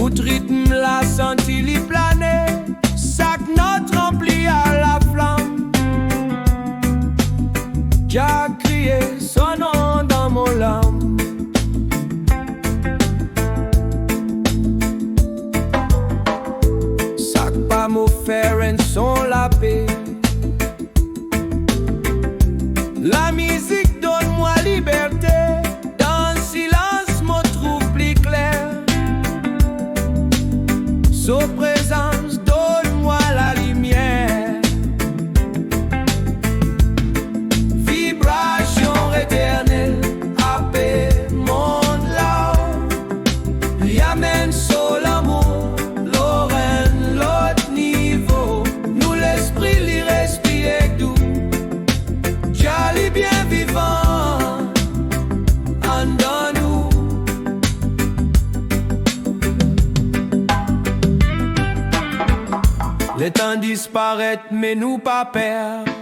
Out rythme la senti li planer, sac notre rempli à la flamme, qui a crié son nom dans mon lame. Sac pas m'o faire un son la paix. La musique donne-moi liberté, dans le silence me trouve plus clair. Sa présence donne-moi la lumière. Vibration éternelle, paix, monde là. Y amène sur l'amour, l'oreille, l'autre niveau. Nous l'esprit l'y respire doux. Jali bien vivant en dans nous. Le temps disparaît mais nous pas perdre.